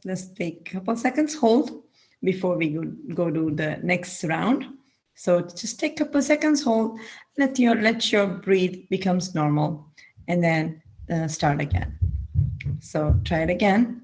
Let's take a couple seconds hold before we go to the next round. So just take a couple seconds hold, let your breathe becomes normal, and then start again. So try it again.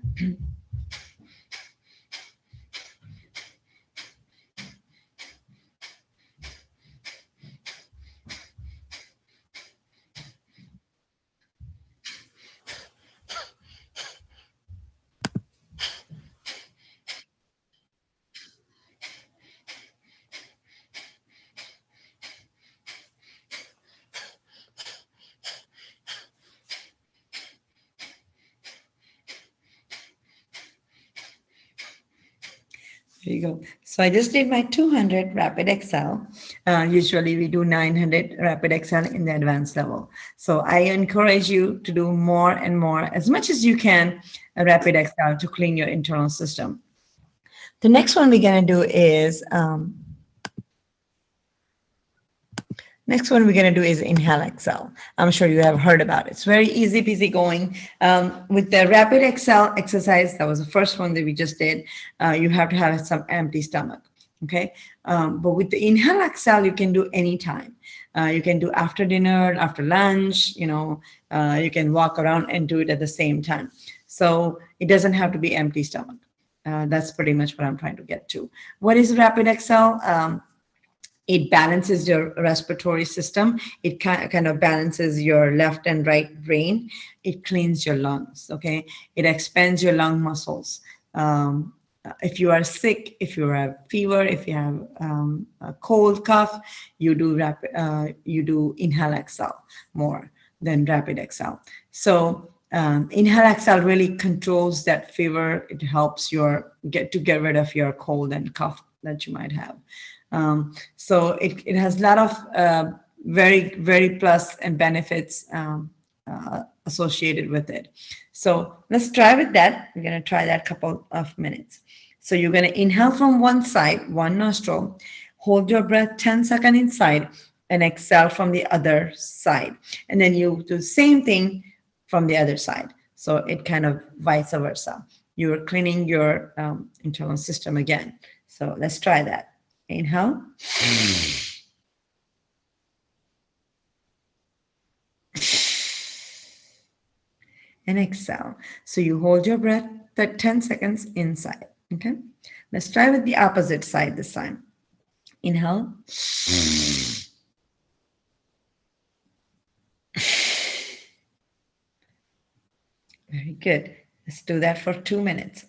There you go. So I just did my 200 rapid exhale. Usually we do 900 rapid exhale in the advanced level. So I encourage you to do more and more, as much as you can, a rapid exhale to clean your internal system. The next one we're going to do is inhale exhale. I'm sure you have heard about it. It's very easy peasy going. With the rapid exhale exercise, that was the first one that we just did, you have to have some empty stomach, okay? But with the inhale exhale, you can do anytime. You can do after dinner, after lunch, you can walk around and do it at the same time. So it doesn't have to be empty stomach. That's pretty much what I'm trying to get to. What is rapid exhale? It balances your respiratory system. It kind of balances your left and right brain. It cleans your lungs, okay? It expands your lung muscles. If you are sick, if you have fever, if you have a cold, cough, you do inhale exhale more than rapid exhale. So inhale exhale really controls that fever. It helps get rid of your cold and cough that you might have. So it has a lot of very, very plus and benefits associated with it. So let's try with that. We're going to try that couple of minutes. So you're going to inhale from one side, one nostril, hold your breath 10 seconds inside, and exhale from the other side. And then you do the same thing from the other side. So it kind of vice versa. You're cleaning your internal system again. So let's try that. Inhale. And exhale. So you hold your breath 10 seconds inside. Okay. Let's try with the opposite side this time. Inhale. Very good. Let's do that for 2 minutes.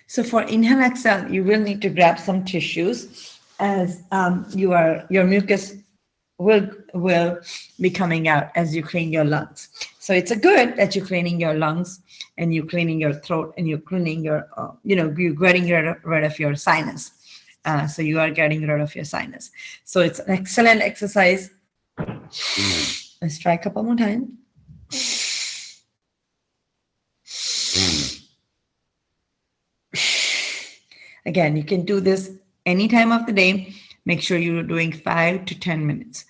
So for inhale exhale, you will need to grab some tissues, as your mucus will be coming out as you clean your lungs. So it's a good that you're cleaning your lungs and you're cleaning your throat and you're cleaning your, you're getting rid of your sinus. So you are getting rid of your sinus. So it's an excellent exercise. Let's try a couple more times. Again, you can do this any time of the day. Make sure you're doing 5 to 10 minutes.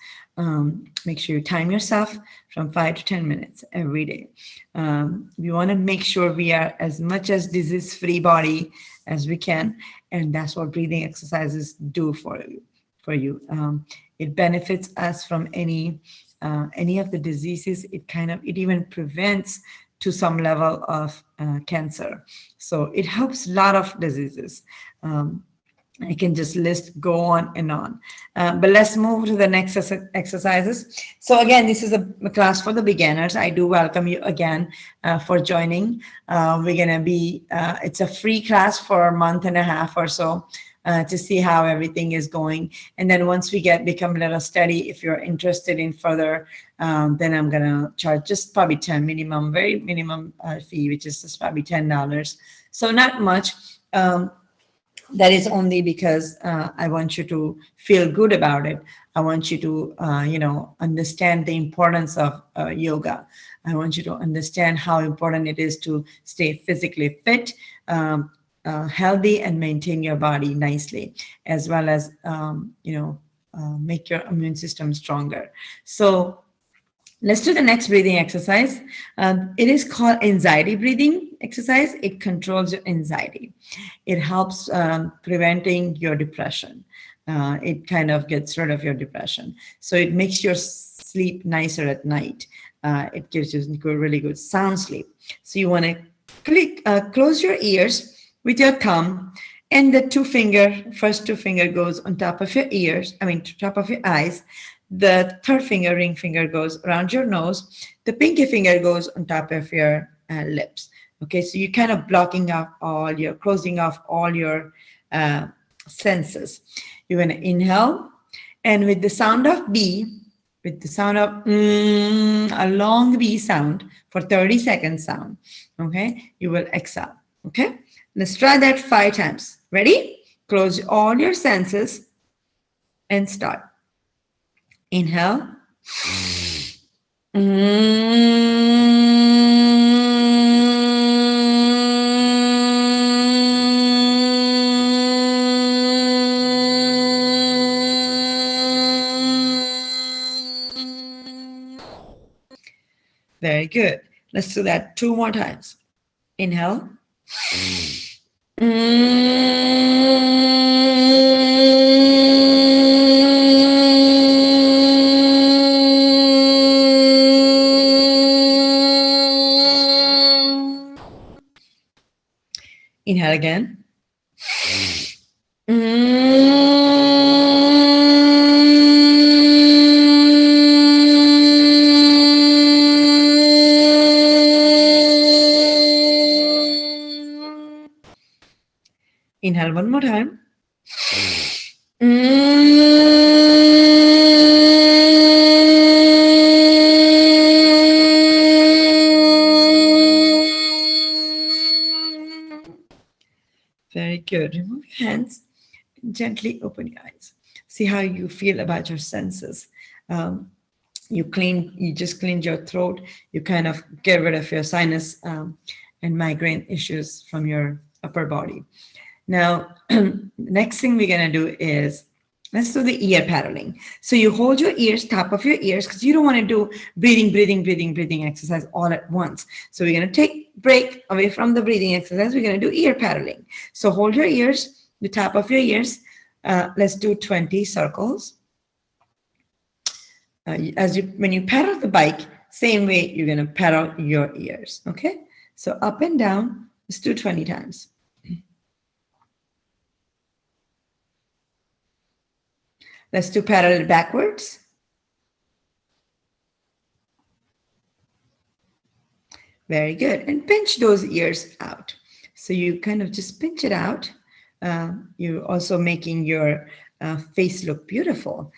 Make sure you time yourself from 5 to 10 minutes every day. We want to make sure we are as much as disease-free body as we can, and that's what breathing exercises do for you. It benefits us from any of the diseases. It even prevents to some level of cancer. So it helps a lot of diseases. I can just go on and on. But let's move to the next exercises. So again, this is a class for the beginners. I do welcome you again for joining. We're going to be, it's a free class for a month and a half or so. to see how everything is going. And then once we become a little steady, if you're interested in further, then I'm gonna charge just probably 10 minimum, very minimum fee, which is just probably $10. So not much. That is only because I want you to feel good about it. I want you to, understand the importance of yoga. I want you to understand how important it is to stay physically fit, healthy, and maintain your body nicely, as well as, make your immune system stronger. So let's do the next breathing exercise. It is called anxiety breathing exercise. It controls your anxiety. It helps preventing your depression. It kind of gets rid of your depression. So it makes your sleep nicer at night. It gives you really good sound sleep. So you want to close your ears with your thumb, and the first two finger goes on top of your ears, top of your eyes. The third finger, ring finger, goes around your nose. The pinky finger goes on top of your lips. Okay, so you're kind of closing off all your senses. You're going to inhale, and with the sound of B, a long B sound for 30 seconds sound, okay, you will exhale. Okay, let's try that 5 times. Ready? Close all your senses and start. Inhale. Very good. Let's do that 2 more times. Inhale. Inhale again. Inhale one more time. Very good. Remove your hands and gently open your eyes. See how you feel about your senses. You just cleaned your throat. You kind of get rid of your sinus and migraine issues from your upper body. Now, the next thing we're going to do is, let's do the ear paddling. So you hold your ears, top of your ears, because you don't want to do breathing exercise all at once. So we're going to take break away from the breathing exercise. We're going to do ear paddling. So hold your ears, the top of your ears. Let's do 20 circles. When you paddle the bike, same way you're going to paddle your ears. Okay? So up and down. Let's do 20 times. Let's do parallel backwards. Very good. And pinch those ears out. So you kind of just pinch it out. You're also making your face look beautiful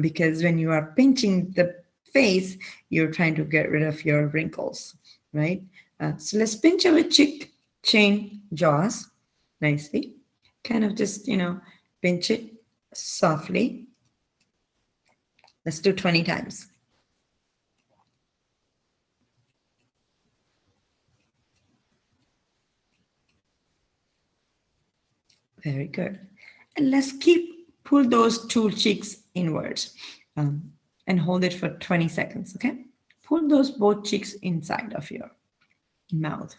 because when you are pinching the face, you're trying to get rid of your wrinkles, right? So let's pinch our cheek, chin, jaws nicely. Kind of just, pinch it softly. Let's do 20 times. Very good. And let's pull those 2 cheeks inwards and hold it for 20 seconds, okay? Pull those both cheeks inside of your mouth.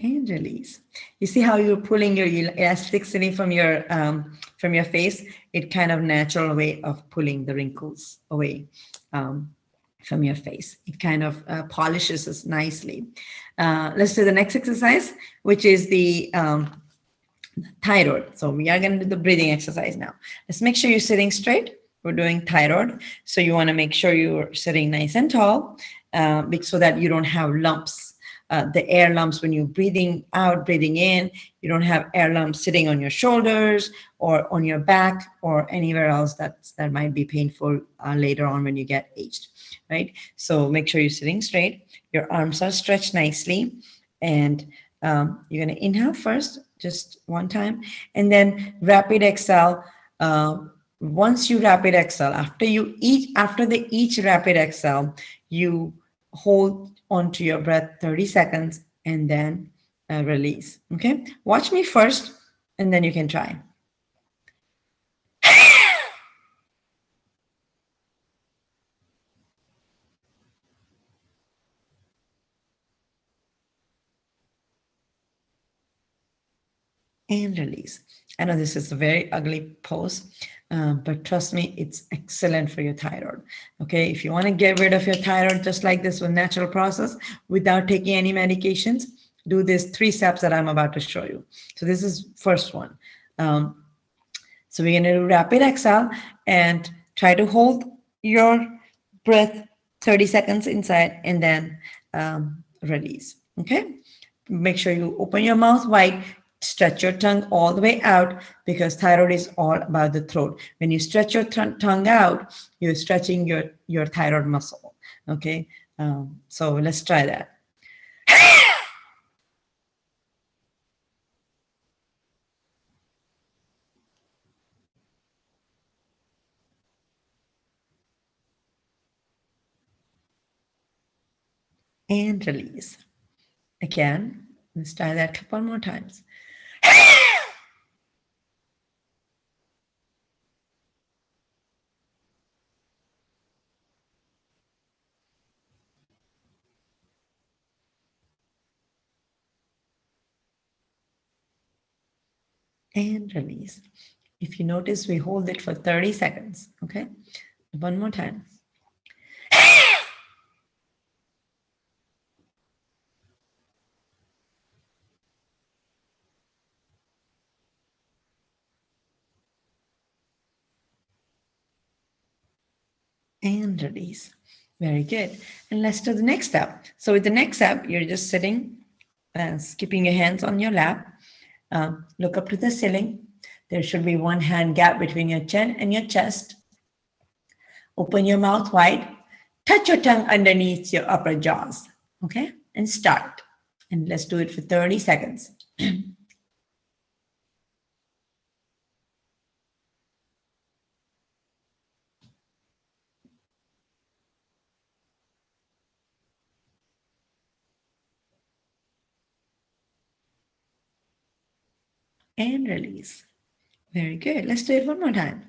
And release. You see how you're pulling your elasticity from your face? It kind of natural way of pulling the wrinkles away from your face. It kind of polishes us nicely. Let's do the next exercise, which is the thyroid. So we are going to do the breathing exercise now. Let's make sure you're sitting straight. we're doing thyroid. So you want to make sure you're sitting nice and tall, so that you don't have lumps. The air lumps when you're breathing out, breathing in, you don't have air lumps sitting on your shoulders or on your back or anywhere else that might be painful later on when you get aged, right? So make sure you're sitting straight. Your arms are stretched nicely, and you're going to inhale first, just one time, and then rapid exhale. Once you rapid exhale, after each rapid exhale, you hold onto your breath 30 seconds and then release. Okay, watch me first and then you can try. And release. I know this is a very ugly pose, but trust me, it's excellent for your thyroid. Okay, if you want to get rid of your thyroid just like this with natural process without taking any medications, do these 3 steps that I'm about to show you. So this is first one. So we're going to do rapid exhale and try to hold your breath 30 seconds inside and then release. Okay, make sure you open your mouth wide. Stretch your tongue all the way out, because thyroid is all about the throat. When you stretch your tongue out, you're stretching your thyroid muscle. Okay, so let's try that. And release. Again, let's try that a couple more times. And release. If you notice, we hold it for 30 seconds. Okay, one more time. And release. Very good. And let's do the next step. So with the next step, you're just sitting, skipping your hands on your lap. Look up to the ceiling. There should be 1 hand gap between your chin and your chest. Open your mouth wide. Touch your tongue underneath your upper jaws. Okay? And start. And let's do it for 30 seconds. And release. Very good. Let's do it one more time.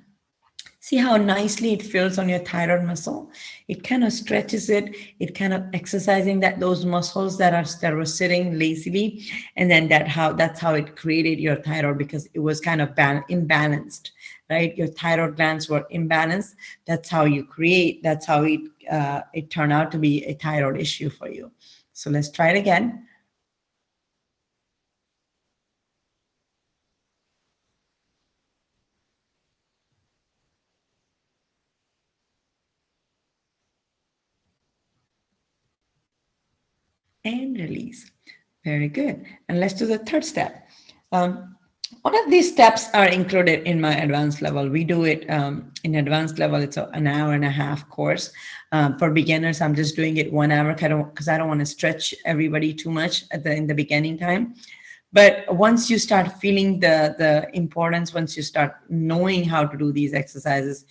See how nicely it feels on your thyroid muscle. It kind of stretches it. It kind of exercising those muscles that were sitting lazily, and then that's how it created your thyroid, because it was kind of imbalanced, right? Your thyroid glands were imbalanced. That's how it turned out to be a thyroid issue for you. So let's try it again. And release. Very good. And let's do the third step. One of these steps are included in my advanced level. We do it in advanced level. It's an hour and a half course. For beginners, I'm just doing it 1 hour because I don't want to stretch everybody too much in the beginning time. But once you start feeling the importance, once you start knowing how to do these exercises,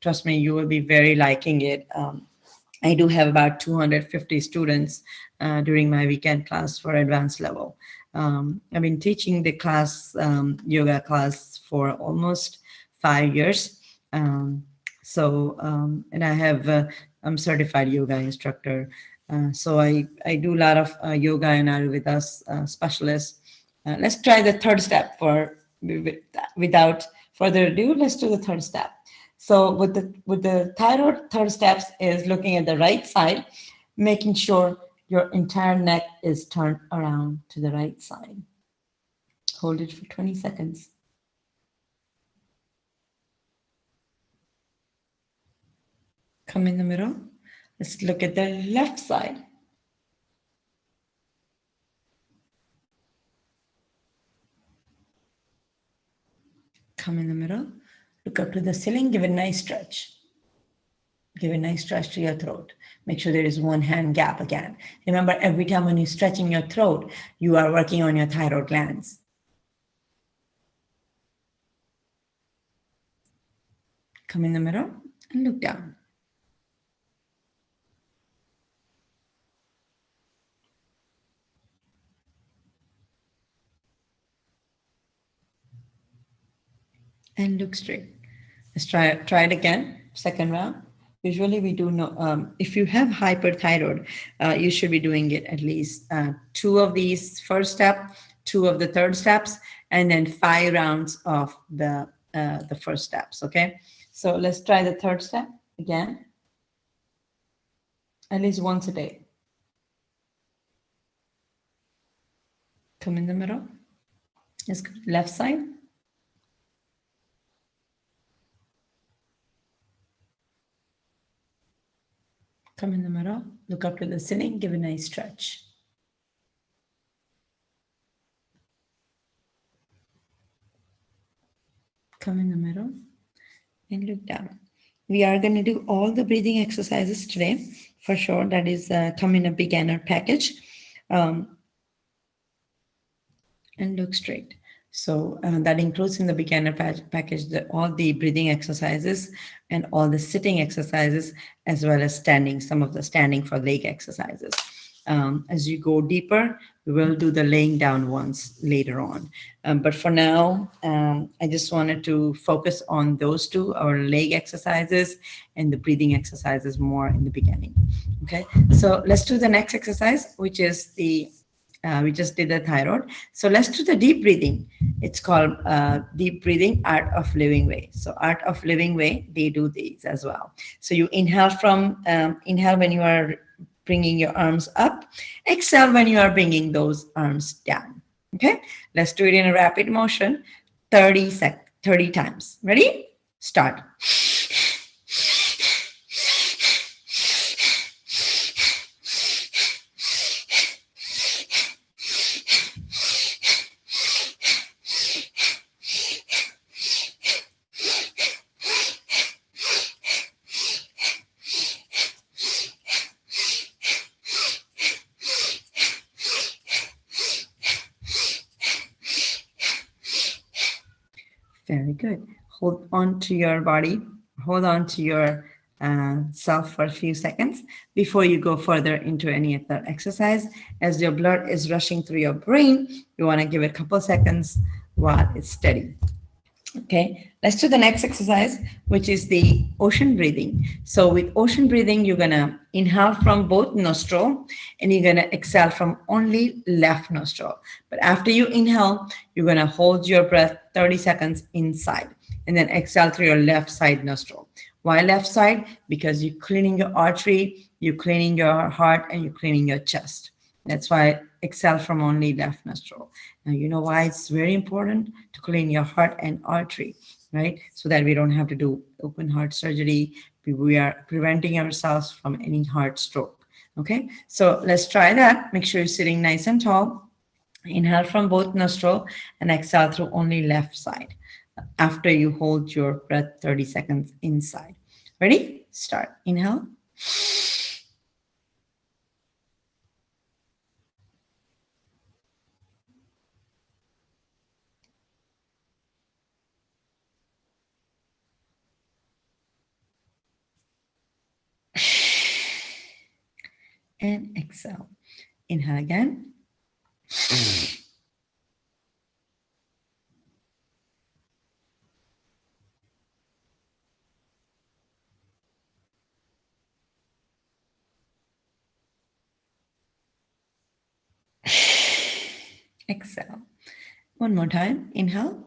trust me, you will be very liking it. I do have about 250 students during my weekend class for advanced level. I've been teaching the class, yoga class, for almost 5 years. And I have, I'm certified yoga instructor. So I do a lot of yoga and Ayurveda specialists. Let's try the third step without further ado. Let's do the third step. So with the thyroid, third steps is looking at the right side, making sure your entire neck is turned around to the right side. Hold it for 20 seconds. Come in the middle. Let's look at the left side. Come in the middle. Look up to the ceiling. Give a nice stretch. Give a nice stretch to your throat. Make sure there is one hand gap again. Remember, every time when you're stretching your throat, you are working on your thyroid glands. Come in the middle and look down. And look straight. Let's try it again. Second round. Usually we do know, if you have hyperthyroid, you should be doing it at least 2 of these first step, 2 of the third steps, and then 5 rounds of the first steps, okay? So let's try the third step again, at least once a day. Come in the middle. Let's go to the left side. Come in the middle, look up to the ceiling, give a nice stretch. Come in the middle and look down. We are going to do all the breathing exercises today, for sure. That is come in a beginner package. And look straight. So that includes in the beginner package all the breathing exercises and all the sitting exercises, as well as standing, some of the standing for leg exercises. As you go deeper, we will do the laying down ones later on. But for now, I just wanted to focus on those 2, our leg exercises and the breathing exercises more in the beginning. Okay, so let's do the next exercise, which is the we just did the thyroid. So let's do the deep breathing. It's called deep breathing, Art of Living Way. So Art of Living Way, they do these as well. So you inhale from, inhale when you are bringing your arms up, exhale when you are bringing those arms down. Okay, let's do it in a rapid motion, 30 times. Ready? Start. Very good. Hold on to your body. Hold on to your self for a few seconds before you go further into any other exercise. As your blood is rushing through your brain, you want to give it a couple seconds while it's steady. Okay, let's do the next exercise, which is the ocean breathing. So with ocean breathing, you're gonna inhale from both nostril and you're gonna exhale from only left nostril. But after you inhale, you're gonna hold your breath 30 seconds inside and then exhale through your left side nostril. Why left side? Because you're cleaning your artery, you're cleaning your heart, and you're cleaning your chest. That's why exhale from only left nostril. Now, you know why it's very important to clean your heart and artery, right? So that we don't have to do open heart surgery. We are preventing ourselves from any heart stroke. Okay, so let's try that. Make sure you're sitting nice and tall. Inhale from both nostril and exhale through only left side. After you hold your breath 30 seconds inside. Ready? Start. Inhale. And exhale. Inhale again. Exhale. One more time. Inhale.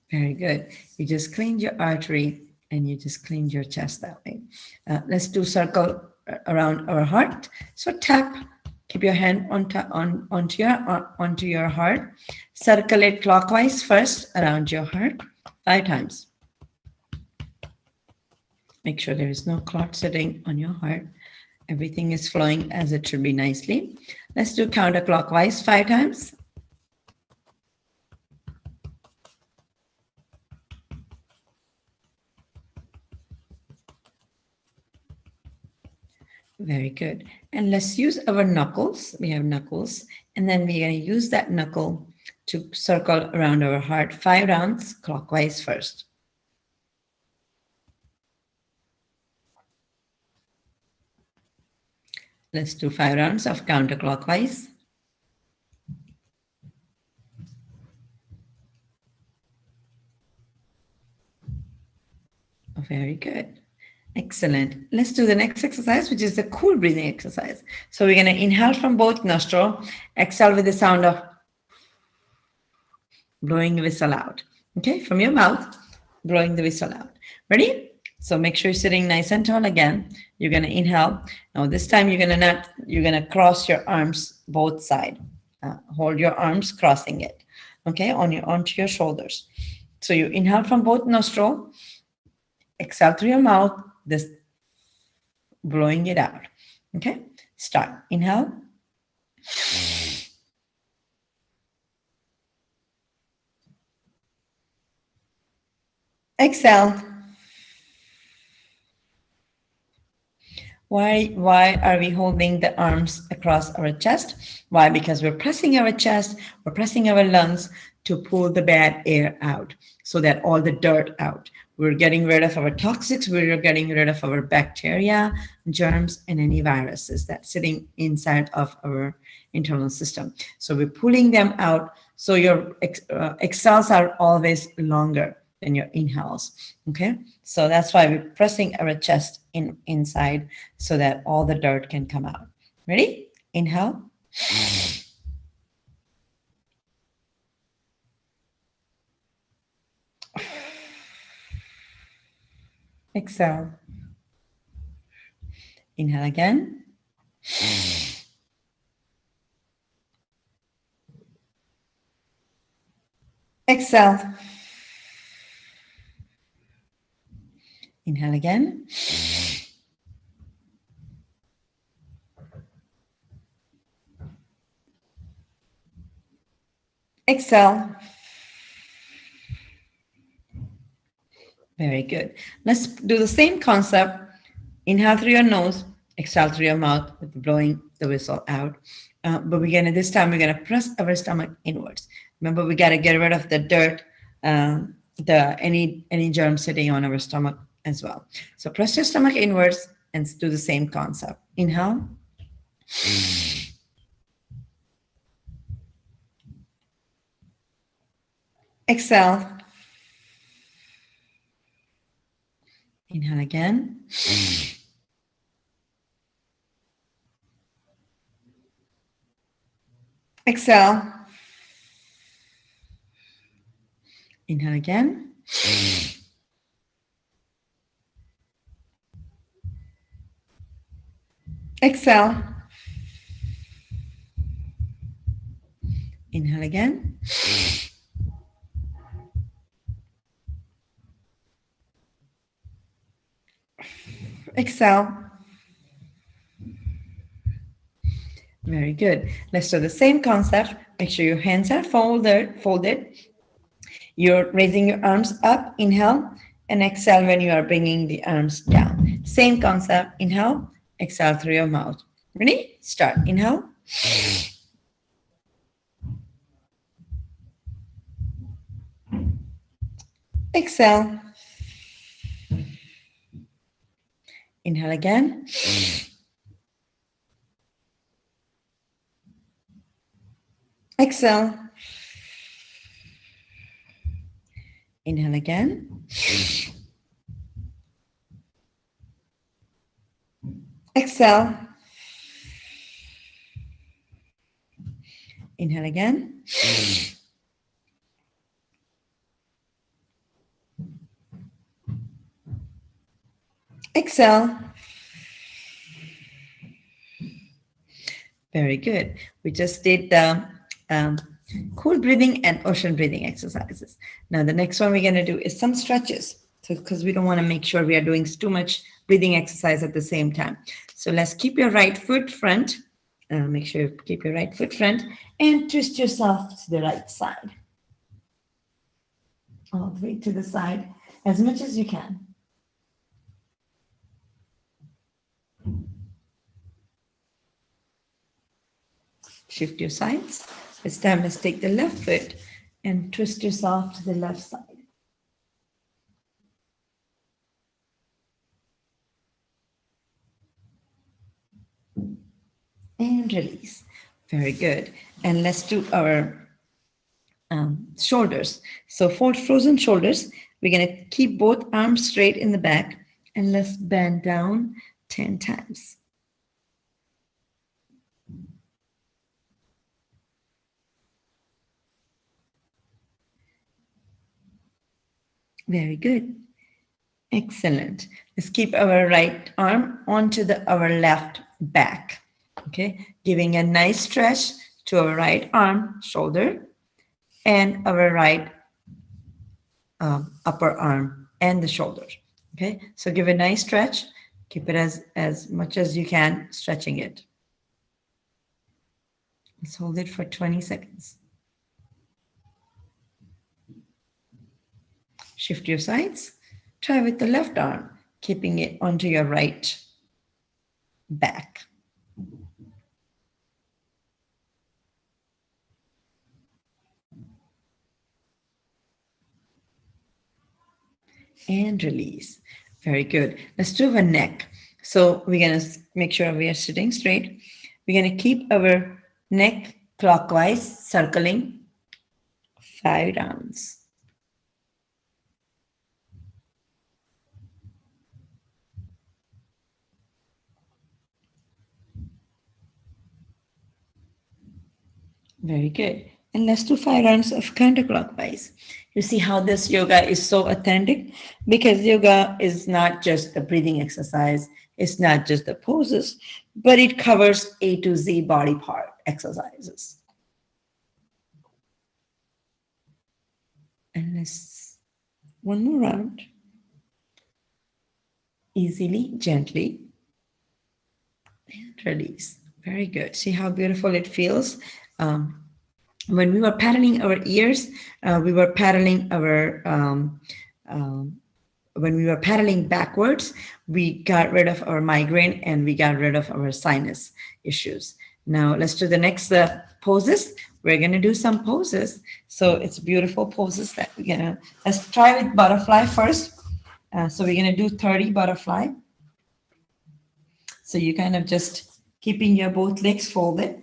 Very good. You just cleaned your artery and you just cleaned your chest that way. Let's do circle around our heart. So tap, keep your hand onto your heart. Circle it clockwise first around your heart 5 times. Make sure there is no clot sitting on your heart. Everything is flowing as it should be nicely. Let's do counterclockwise 5 times. Very good. And let's use our knuckles. We have knuckles. And then we're going to use that knuckle to circle around our heart 5 rounds clockwise first. Let's do 5 rounds of counterclockwise. Very good. Excellent. Let's do the next exercise, which is the cool breathing exercise. So we're going to inhale from both nostrils, exhale with the sound of blowing the whistle out. Okay, from your mouth, blowing the whistle out. Ready? So make sure you're sitting nice and tall again. You're going to inhale. Now this time you're going to cross your arms both sides. Hold your arms, crossing it. Okay, onto your shoulders. So you inhale from both nostrils, exhale through your mouth, this blowing it out. Okay, start. Inhale. Exhale. Why are we holding the arms across our chest? Why? Because we're pressing our chest, we're pressing our lungs to pull the bad air out, so that all the dirt out. We're getting rid of our toxics, we're getting rid of our bacteria, germs, and any viruses that's sitting inside of our internal system. So we're pulling them out, so your exhales are always longer than your inhales. Okay, so that's why we're pressing our chest inside so that all the dirt can come out. Ready? Inhale. Exhale. Inhale again. Exhale. Inhale again. Exhale. Very good. Let's do the same concept. Inhale through your nose, exhale through your mouth with blowing the whistle out. But this time we're gonna press our stomach inwards. Remember, we gotta get rid of the dirt, any germs sitting on our stomach as well. So press your stomach inwards and do the same concept. Inhale. Exhale. Inhale again. Exhale. Inhale again. Exhale. Inhale again. Exhale. Very good. Let's do the same concept. Make sure your hands are folded. You're raising your arms up, inhale, and exhale when you are bringing the arms down. Same concept. Inhale, exhale through your mouth. Ready? Start. Inhale. Exhale. Inhale again. Exhale. Inhale again. Exhale. Inhale again. Exhale. Very good. We just did the um, cool breathing and ocean breathing exercises. Now the next one we're going to do is some stretches. So because we don't want to make sure we are doing too much breathing exercise at the same time. So let's keep your right foot front. Make sure you keep your right foot front and twist yourself to the right side. All the way to the side as much as you can. Shift your sides. This time, let's take the left foot and twist yourself to the left side. And release. Very good. And let's do our shoulders. So for frozen shoulders, we're going to keep both arms straight in the back and let's bend down 10 times. Very good. Excellent. Let's keep our right arm onto our left back. Okay, giving a nice stretch to our right arm, shoulder, and our right upper arm and the shoulder. Okay, so give a nice stretch. Keep it as much as you can, stretching it. Let's hold it for 20 seconds. Shift your sides. Try with the left arm, keeping it onto your right back. And release. Very good. Let's do our neck. So we're going to make sure we are sitting straight. We're going to keep our neck clockwise, circling 5 rounds. Very good. And let's do 5 rounds of counterclockwise. You see how this yoga is so authentic? Because yoga is not just a breathing exercise. It's not just the poses, but it covers A to Z body part exercises. And let's one more round. Easily, gently, and release. Very good. See how beautiful it feels? When we were paddling our ears, we were paddling our, when we were paddling backwards, we got rid of our migraine and we got rid of our sinus issues. Now let's do the next poses. We're going to do some poses. So it's beautiful poses that we're going to, let's try with butterfly first. So we're going to do 30 butterfly. So you kind of just keeping your both legs folded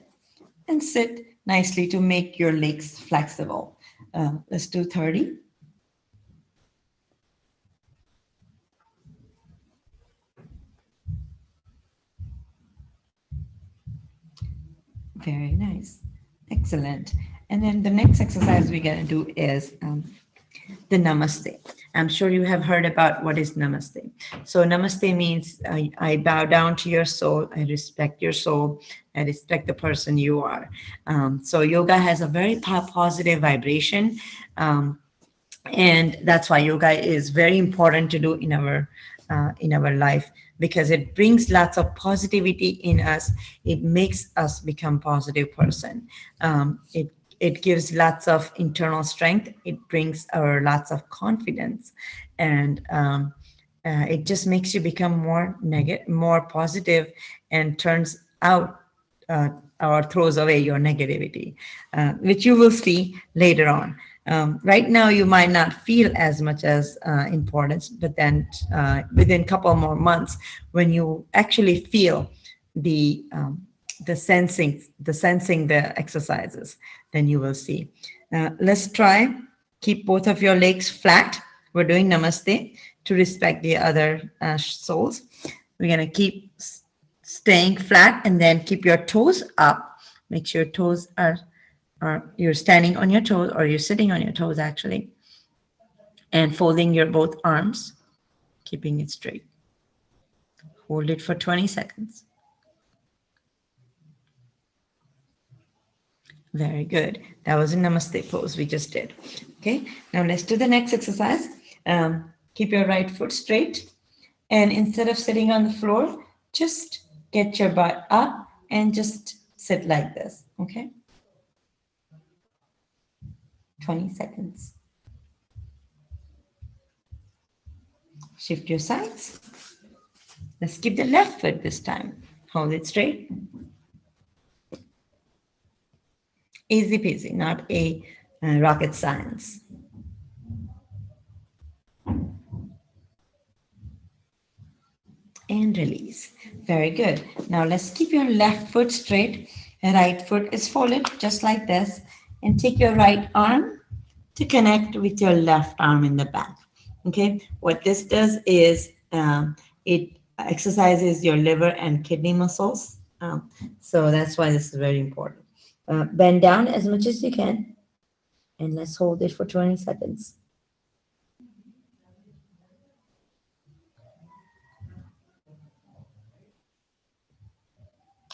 and sit nicely to make your legs flexible. Let's do 30. Very nice. Excellent. And then the next exercise we're going to do is the namaste. I'm sure you have heard about what is namaste. So namaste means I bow down to your soul. I respect your soul. I respect the person you are. So yoga has a very positive vibration. And that's why yoga is very important to do in our life, because it brings lots of positivity in us. It makes us become positive person. It gives lots of internal strength. It brings our lots of confidence, and it just makes you become more positive, and turns out or throws away your negativity, which you will see later on. Right now, you might not feel as much as importance, but then within a couple more months, when you actually feel the sensing the exercises, then you will see. Let's try. Keep both of your legs flat. We're doing namaste to respect the other souls. We're going to keep staying flat, and then keep your toes up. Make sure your toes are you're standing on your toes, or you're sitting on your toes actually, and folding your both arms, keeping it straight. Hold it for 20 seconds. Very good. That was a namaste pose we just did. Okay, now let's do the next exercise. Keep your right foot straight. And instead of sitting on the floor, just get your butt up and just sit like this. Okay, 20 seconds. Shift your sides. Let's keep the left foot this time. Hold it straight. Easy peasy, not a rocket science. And release. Very good. Now let's keep your left foot straight. Right foot is folded just like this. And take your right arm to connect with your left arm in the back. Okay. What this does is it exercises your liver and kidney muscles. So that's why this is very important. Bend down as much as you can. And let's hold it for 20 seconds.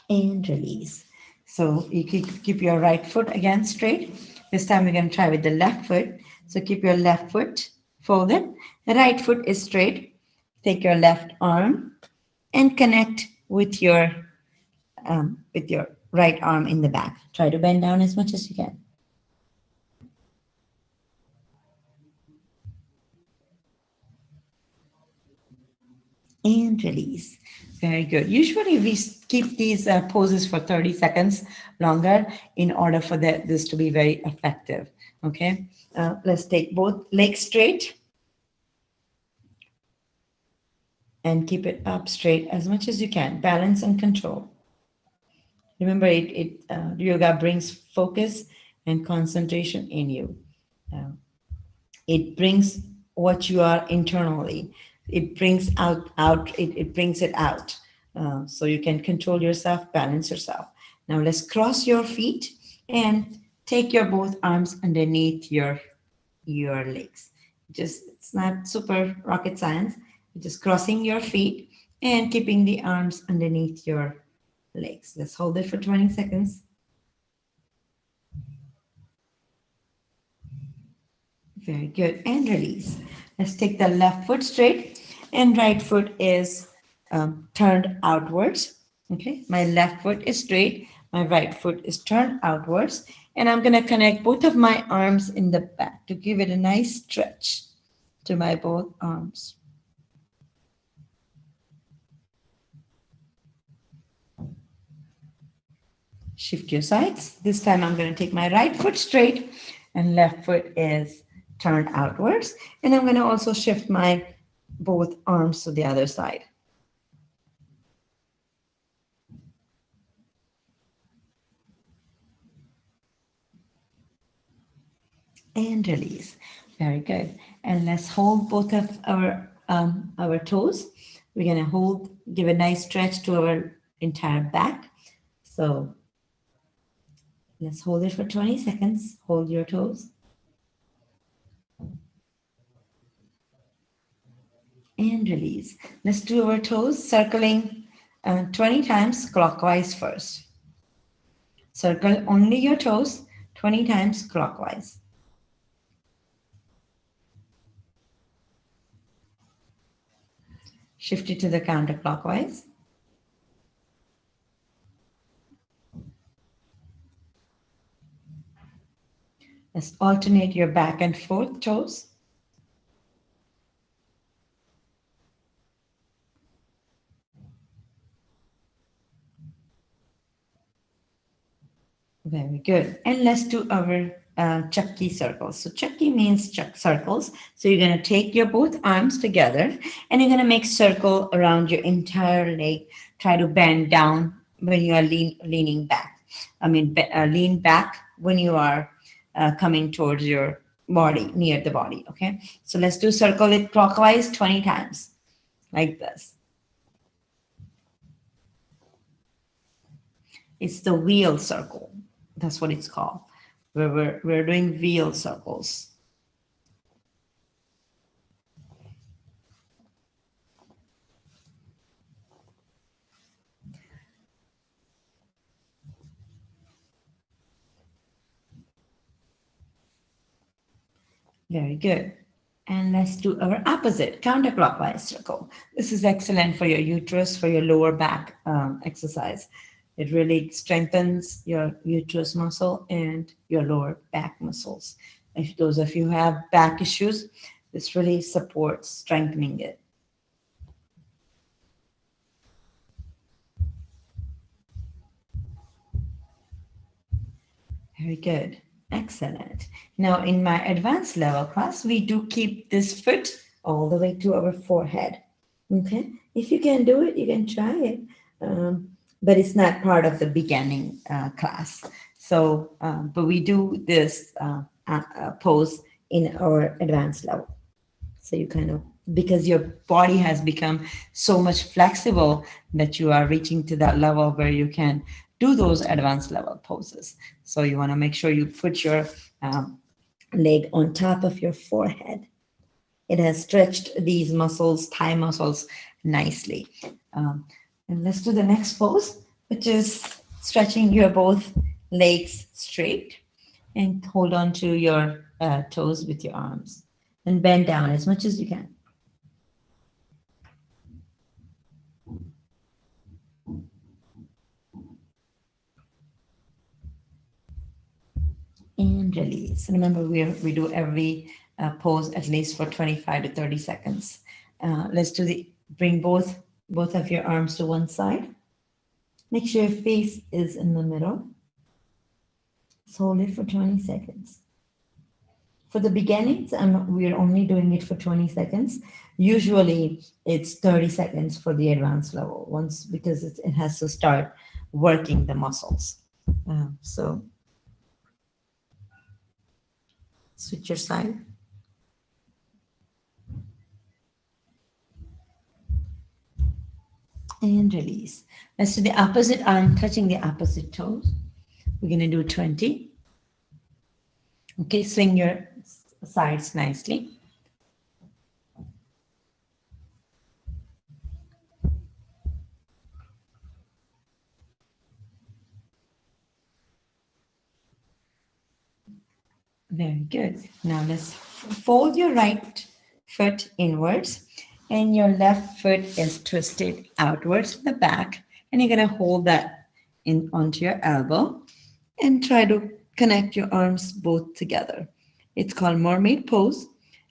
And release. So you keep your right foot again straight. This time we're going to try with the left foot. So keep your left foot folded. The right foot is straight. Take your left arm and connect with your right arm in the back. Try to bend down as much as you can. And release. Very good. Usually we keep these poses for 30 seconds longer in order for this to be very effective. Okay. Let's take both legs straight and keep it up straight as much as you can. Balance and control. Remember, yoga brings focus and concentration in you. It brings what you are internally. It brings it brings it out. So you can control yourself, balance yourself. Now let's cross your feet and take your both arms underneath your legs. It's not super rocket science. Just crossing your feet and keeping the arms underneath your legs. Let's hold it for 20 seconds. Very good. And release. Let's take the left foot straight and right foot is turned outwards. Okay. My left foot is straight. My right foot is turned outwards. And I'm going to connect both of my arms in the back to give it a nice stretch to my both arms. Shift your sides. This time I'm going to take my right foot straight and left foot is turned outwards. And I'm going to also shift my both arms to the other side. And release. Very good. And let's hold both of our toes. We're going to give a nice stretch to our entire back. So let's hold it for 20 seconds. Hold your toes. And release. Let's do our toes circling 20 times clockwise first. Circle only your toes 20 times clockwise. Shift it to the counterclockwise. Let's alternate your back and forth toes. Very good. And let's do our Chakki circles. So Chakki means circles. So you're going to take your both arms together and you're going to make circle around your entire leg. Try to bend down when you are leaning back. Lean back when you are coming towards your body, near the body. Okay. So let's do circle it clockwise 20 times like this. It's the wheel circle. That's what it's called. We're doing wheel circles. Very good. And let's do our opposite, counterclockwise circle. This is excellent for your uterus, for your lower back exercise. It really strengthens your uterus muscle and your lower back muscles. If those of you who have back issues, this really supports strengthening it. Very good. Excellent. Now, in my advanced level class, we do keep this foot all the way to our forehead. Okay. If you can do it, you can try it. But it's not part of the beginning class. So, but we do this pose in our advanced level. So you kind of, because your body has become so much flexible that you are reaching to that level where you can do those advanced level poses. So you want to make sure you put your leg on top of your forehead. It has stretched these muscles, thigh muscles, nicely. And let's do the next pose, which is stretching your both legs straight and hold on to your toes with your arms and bend down as much as you can. And release. Remember, we do every pose at least for 25 to 30 seconds. Let's bring both of your arms to one side. Make sure your face is in the middle. Let's hold it for 20 seconds. For the beginnings, we're only doing it for 20 seconds. Usually it's 30 seconds for the advanced level once, because it has to start working the muscles. So switch your side. And release. Let's do the opposite arm, touching the opposite toes. We're going to do 20. Okay, swing your sides nicely. Very good. Now let's fold your right foot inwards and your left foot is twisted outwards in the back, and you're going to hold that in onto your elbow and try to connect your arms both together. It's called mermaid pose.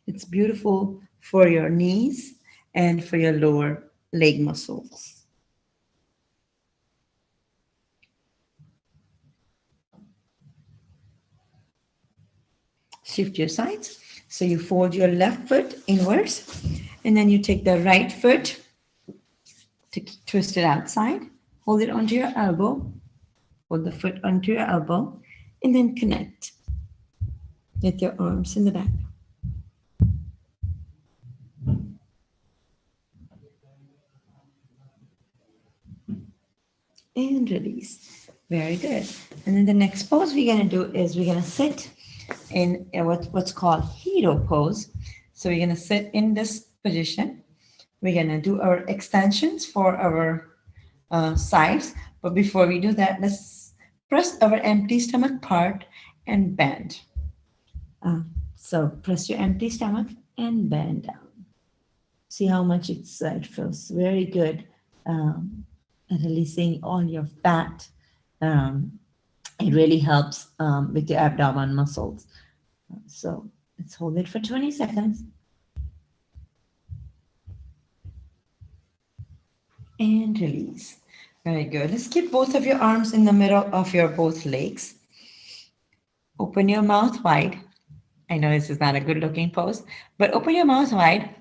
It's beautiful for your knees and for your lower leg muscles. Shift your sides. So you fold your left foot inwards, and then you take the right foot to twist it outside, hold it onto your elbow, hold the foot onto your elbow, and then connect with your arms in the back. And release. Very good. And then the next pose we're going to do is we're going to sit in what's called hero pose. So we're going to sit in this position. We're going to do our extensions for our sides. But before we do that, let's press our empty stomach part and bend. So press your empty stomach and bend down. See how much it feels very good at releasing all your fat. It really helps with your abdomen muscles. So let's hold it for 20 seconds. And release. Very good. Let's keep both of your arms in the middle of your both legs. Open your mouth wide. I know this is not a good looking pose, but open your mouth wide.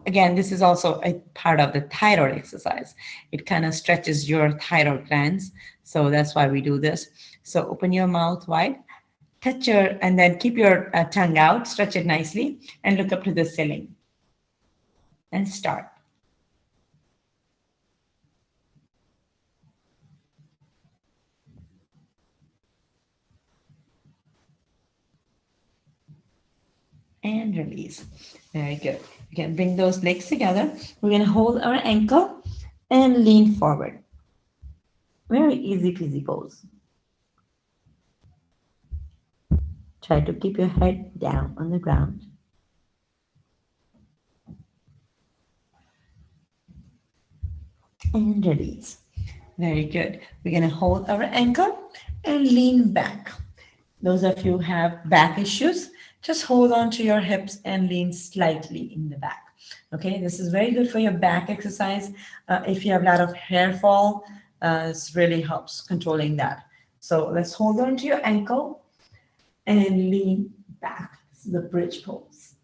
Again, this is also a part of the thyroid exercise. It kind of stretches your thyroid glands. So that's why we do this. So open your mouth wide, and then keep your tongue out, stretch it nicely, and look up to the ceiling. And start. And release. Very good. You can bring those legs together. We're going to hold our ankle and lean forward. Very easy peasy pose. Try to keep your head down on the ground. and release. Very good. We're going to hold our ankle and lean back. Those of you who have back issues, just hold on to your hips and lean slightly in the back. Okay, this is very good for your back exercise. If you have a lot of hair fall, this really helps controlling that. So let's hold on to your ankle and lean back. This is the bridge pose.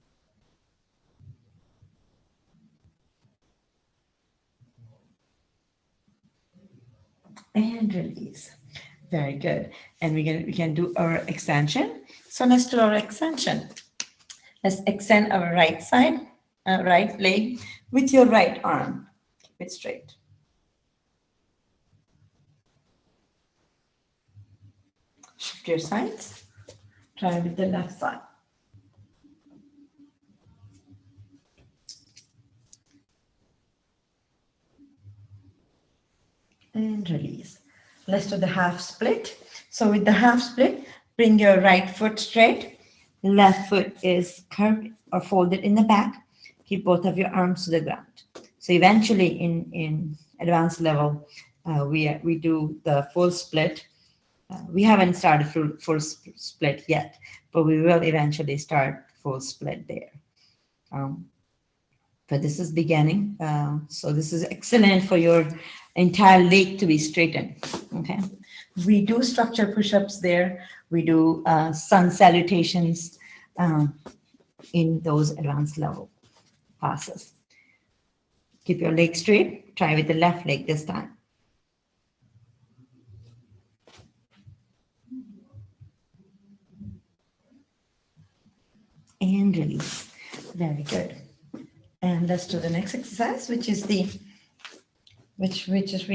And release. Very good. And we can do our extension. So let's do our extension. Let's extend our right side, right leg with your right arm. Keep it straight. Shift your sides. Try with the left side. And release. Let's do the half split. So with the half split, bring your right foot straight. Left foot is curved or folded in the back. Keep both of your arms to the ground. So eventually in advanced level, we do the full split. We haven't started full split yet, but we will eventually start full split there. But this is beginning. So this is excellent for your entire leg to be straightened. Okay. We do structure push-ups there. We do sun salutations in those advanced level classes. Keep your leg straight. Try with the left leg this time. And release. Very good. And let's do the next exercise, which is we're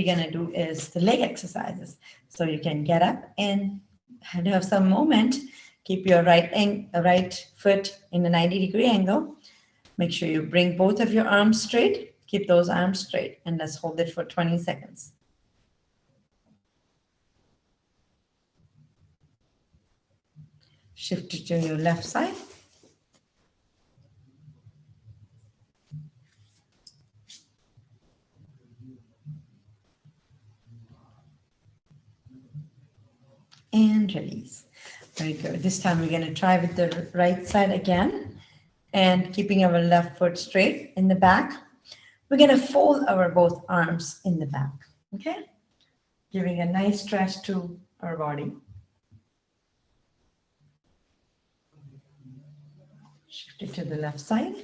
gonna do is the leg exercises. So you can get up and have some movement. Keep your right foot in a 90-degree angle. Make sure you bring both of your arms straight. Keep those arms straight, and let's hold it for 20 seconds. Shift it to your left side. And release. Very good. This time we're going to try with the right side again, and keeping our left foot straight in the back. We're going to fold our both arms in the back. Okay? Giving a nice stretch to our body. Shift it to the left side.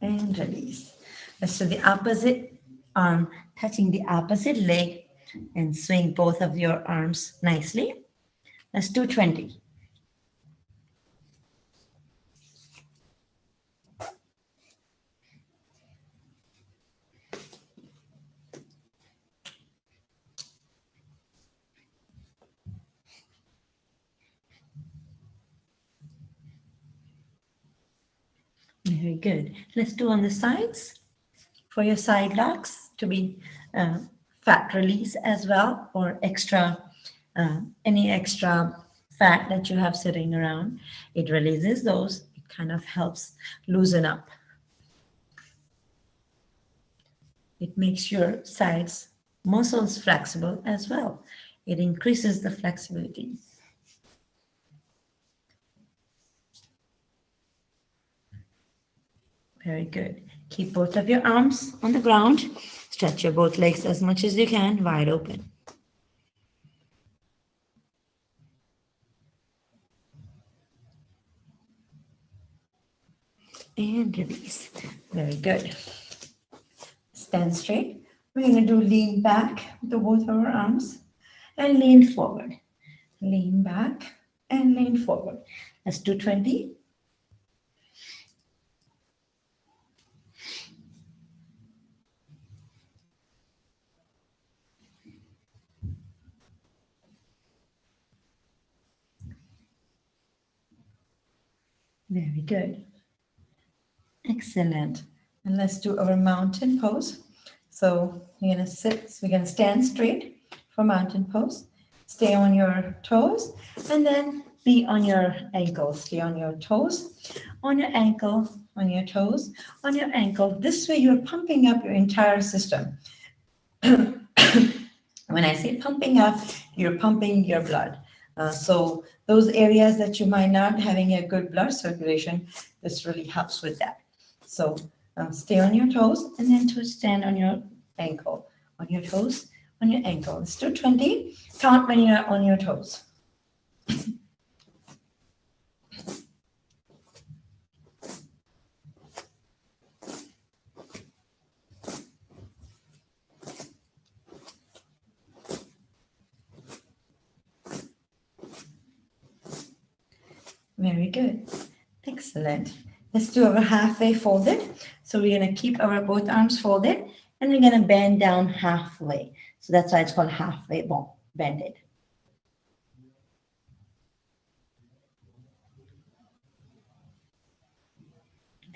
And release. Let's do the opposite arm, touching the opposite leg, and swing both of your arms nicely. Let's do 20. Very good. Let's do on the sides. For your side locks to be fat release as well, or extra any extra fat that you have sitting around, it releases those. It kind of helps loosen up. It makes your sides muscles flexible as well. It increases the flexibility. Very good. Keep both of your arms on the ground. Stretch your both legs as much as you can, wide open. And release. Very good. Stand straight. We're going to do lean back with both our arms and lean forward. Lean back and lean forward. Let's do 20. Very good. Excellent. And let's do our mountain pose. So you're going to sit, so we're going to stand straight for mountain pose. Stay on your toes, and then be on your ankles, stay on your toes, on your ankle, on your toes, on your ankle. This way you're pumping up your entire system. When I say pumping up, you're pumping your blood. So those areas that you might not having a good blood circulation, this really helps with that. So stay on your toes and then to stand on your ankle, on your toes, on your ankle. Let's do 20. Count when you're on your toes. Very good. Excellent. Let's do our halfway folded. So we're going to keep our both arms folded and we're going to bend down halfway. So that's why it's called halfway bended.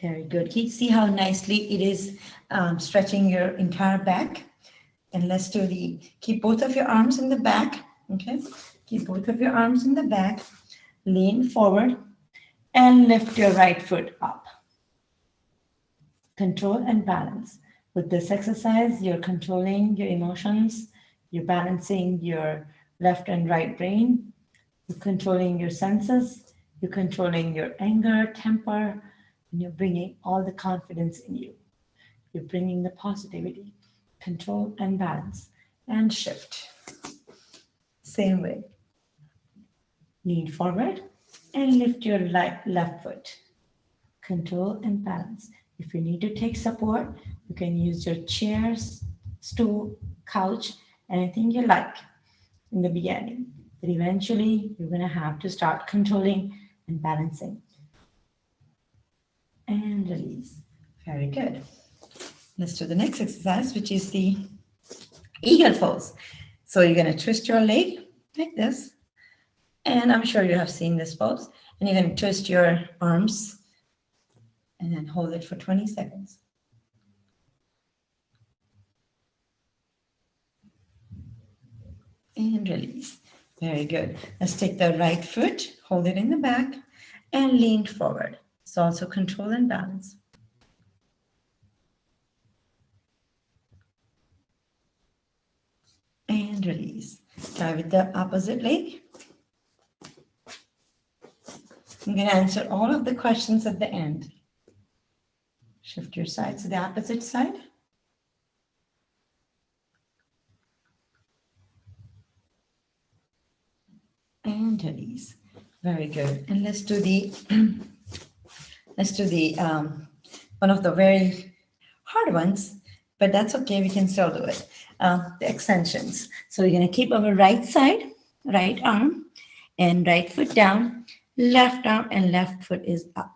Very good. Can you see how nicely it is stretching your entire back? And let's do keep both of your arms in the back. Okay. Keep both of your arms in the back. Lean forward and lift your right foot up. Control and balance. With this exercise, you're controlling your emotions, you're balancing your left and right brain, you're controlling your senses, you're controlling your anger, temper, and you're bringing all the confidence in you. You're bringing the positivity, control and balance, and shift. Same way. Lean forward and lift your left foot. Control and balance. If you need to take support, you can use your chairs, stool, couch, anything you like in the beginning. But eventually, you're going to have to start controlling and balancing. And release. Very good. Let's do the next exercise, which is the eagle pose. So you're going to twist your leg like this. And I'm sure you have seen this pose. And you're going to twist your arms and then hold it for 20 seconds. And release. Very good. Let's take the right foot, hold it in the back, and lean forward. It's also control and balance. And release. Try with the opposite leg. I'm going to answer all of the questions at the end. Shift your side to the opposite side. And release. Very good. And let's do the one of the very hard ones, but that's okay. We can still do it. The extensions. So we're going to keep our right side, right arm, and right foot down. Left arm and left foot is up.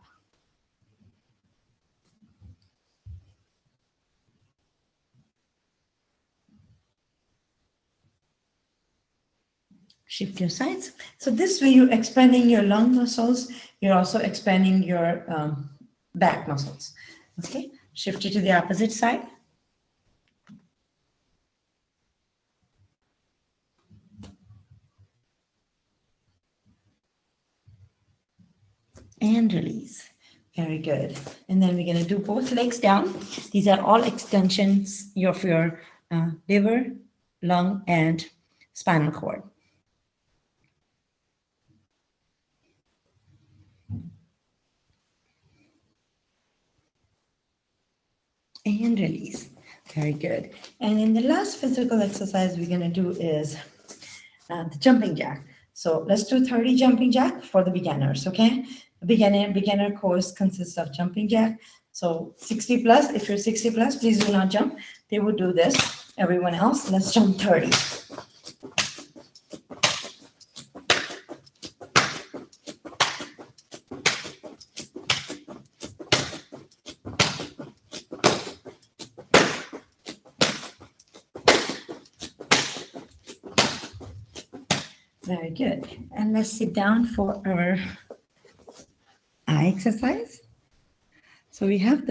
Shift your sides. So this way you're expanding your lung muscles. You're also expanding your back muscles. Okay, shift it to the opposite side. And release. Very good. And then we're going to do both legs down. These are all extensions of your liver, lung, and spinal cord. And release. Very good. And in the last physical exercise we're going to do is the jumping jack. So let's do 30 jumping jack for the beginners, okay? The beginner course consists of jumping jack. So 60 plus, if you're 60 plus, please do not jump. They would do this. Everyone else, let's jump 30. Very good. And let's sit down for our eye exercise. So we have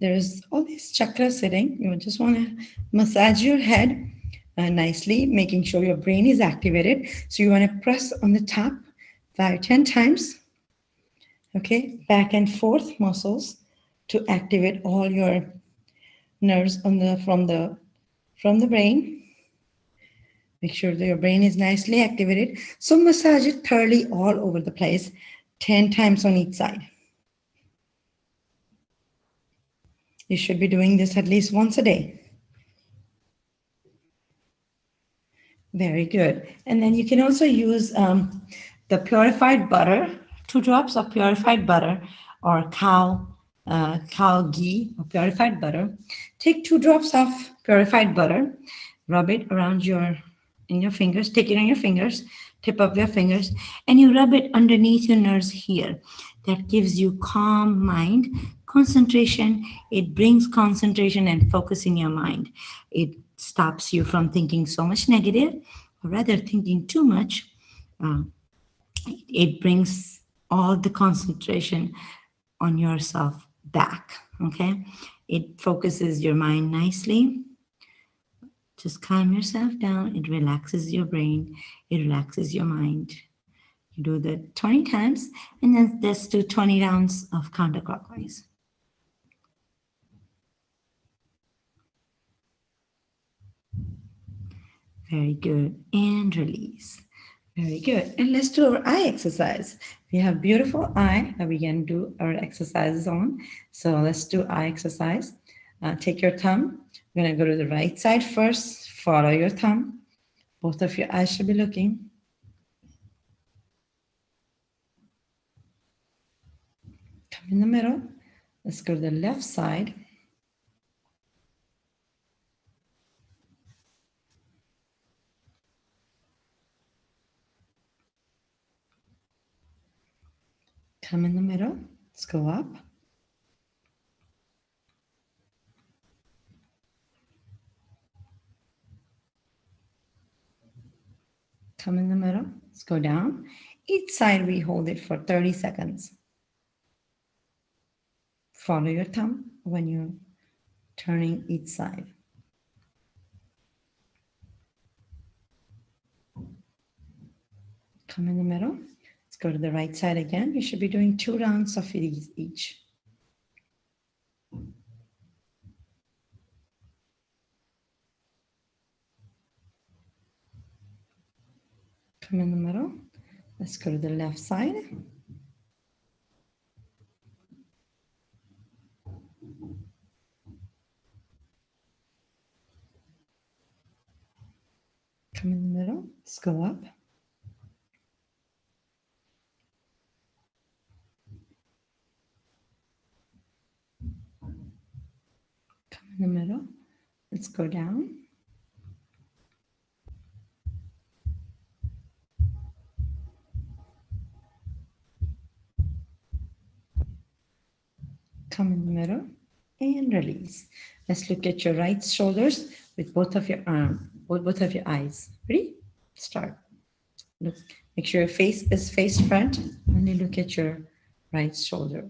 there's all these chakras sitting. You just want to massage your head nicely, making sure your brain is activated. So you want to press on the top 5, 10 times. Okay, back and forth muscles to activate all your nerves on the from the brain. Make sure that your brain is nicely activated. So massage it thoroughly all over the place, 10 times on each side. You should be doing this at least once a day. Very good. And then you can also use the purified butter, 2 drops of purified butter or cow ghee or purified butter. Take 2 drops of purified butter, rub it around in your fingers, take it on your fingers, tip of your fingers, and you rub it underneath your nerves here. That gives you calm mind, concentration. It brings concentration and focus in your mind. It stops you from thinking so much negative, or rather thinking too much. It brings all the concentration on yourself back. Okay, it focuses your mind nicely. Just calm yourself down. It relaxes your brain. It relaxes your mind. You do that 20 times, and then let's do 20 rounds of counterclockwise. Very good. And release. Very good. And let's do our eye exercise. We have beautiful eye that we can do our exercises on. So let's do eye exercise. Take your thumb. We're going to go to the right side first. Follow your thumb. Both of your eyes should be looking. Come in the middle. Let's go to the left side. Come in the middle. Let's go up. Come in the middle. Let's go down. Each side we hold it for 30 seconds. Follow your thumb when you're turning each side. Come in the middle. Let's go to the right side again. You should be doing 2 rounds of these each. Come in the middle. Let's go to the left side. Come in the middle. Let's go up. Come in the middle. Let's go down. Come in the middle and release. Let's look at your right shoulders with both of your both of your eyes. Ready? Start. Look, make sure your face is face front. Only look at your right shoulder.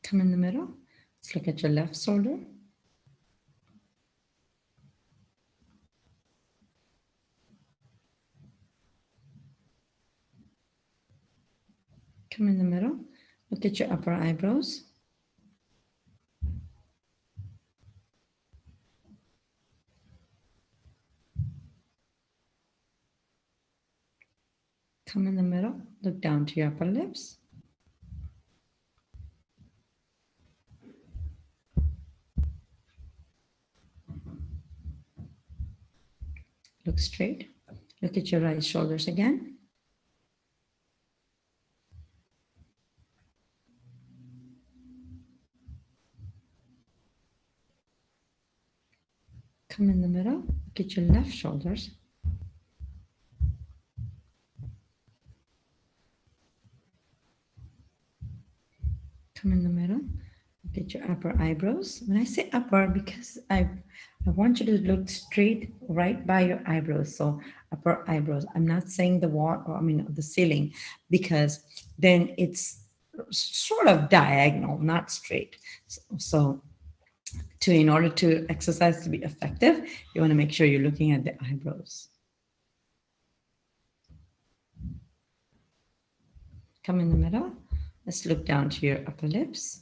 Come in the middle. Let's look at your left shoulder. Come in the middle. Look at your upper eyebrows. Come in the middle. Look down to your upper lips. Look straight. Look at your right shoulders again. Come in the middle. Look at your left shoulders. Come in the middle. Look at your upper eyebrows. When I say upper, because I want you to look straight right by your eyebrows. So upper eyebrows. I'm not saying the wall, or I mean the ceiling, because then it's sort of diagonal, not straight. So in order to exercise to be effective, you want to make sure you're looking at the eyebrows. Come in the middle. Let's look down to your upper lips.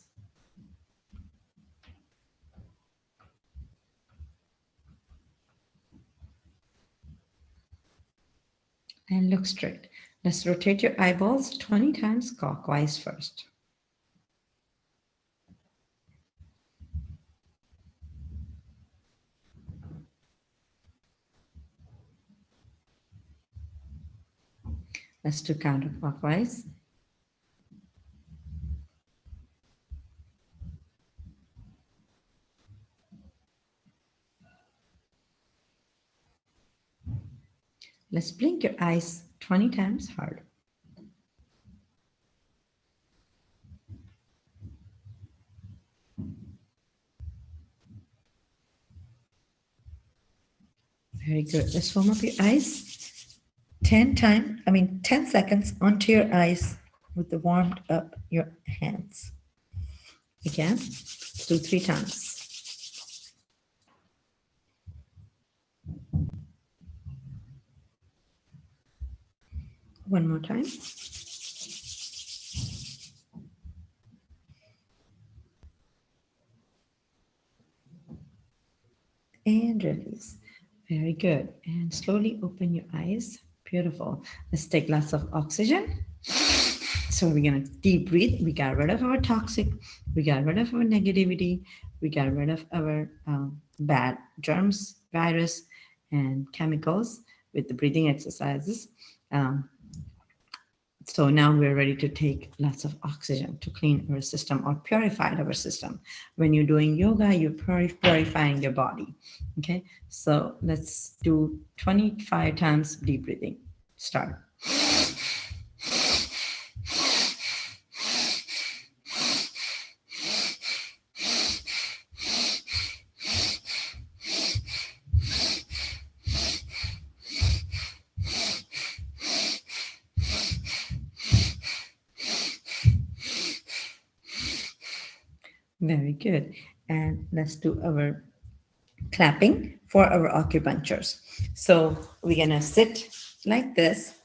And look straight. Let's rotate your eyeballs 20 times clockwise first. Let's do counterclockwise. Let's blink your eyes 20 times hard. Very good. Let's warm up your eyes 10 seconds onto your eyes with the warmed up your hands. Again, let's do 3 times. One more time. And release. Very good. And slowly open your eyes. Beautiful. Let's take lots of oxygen. So we're going to deep breathe. We got rid of our toxic. We got rid of our negativity. We got rid of our bad germs, virus, and chemicals with the breathing exercises. So now we're ready to take lots of oxygen to clean our system or purify our system. When you're doing yoga, you're purifying your body. Okay, so let's do 25 times deep breathing. Start. Very good. And let's do our clapping for our acupunctures. So we're going to sit like this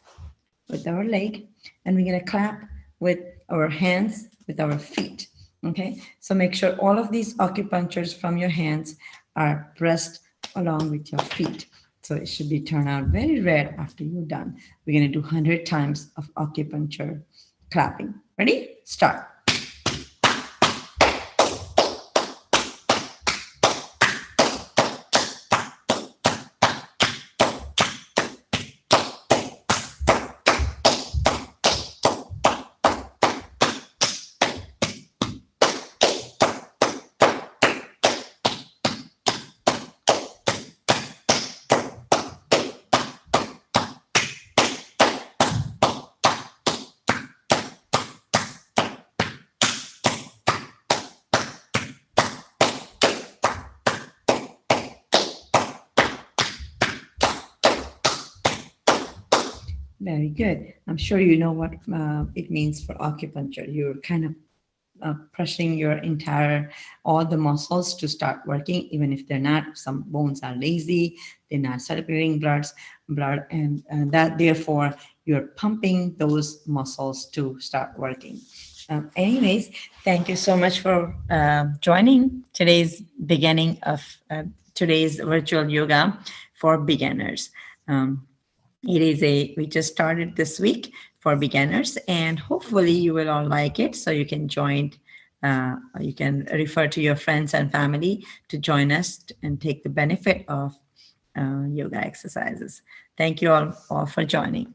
with our leg, and we're going to clap with our hands, with our feet. Okay, so make sure all of these acupunctures from your hands are pressed along with your feet. So it should be turned out very red after you're done. We're going to do 100 times of acupuncture clapping. Ready? Start. Very good. I'm sure you know what it means for acupuncture. You're kind of pressing your all the muscles to start working, even if they're not. Some bones are lazy, they're not circulating blood, and that therefore you're pumping those muscles to start working. Anyways, thank you so much for joining today's beginning of today's virtual yoga for beginners. We just started this week for beginners, and hopefully you will all like it. So you can join, you can refer to your friends and family to join us and take the benefit of yoga exercises. Thank you all for joining.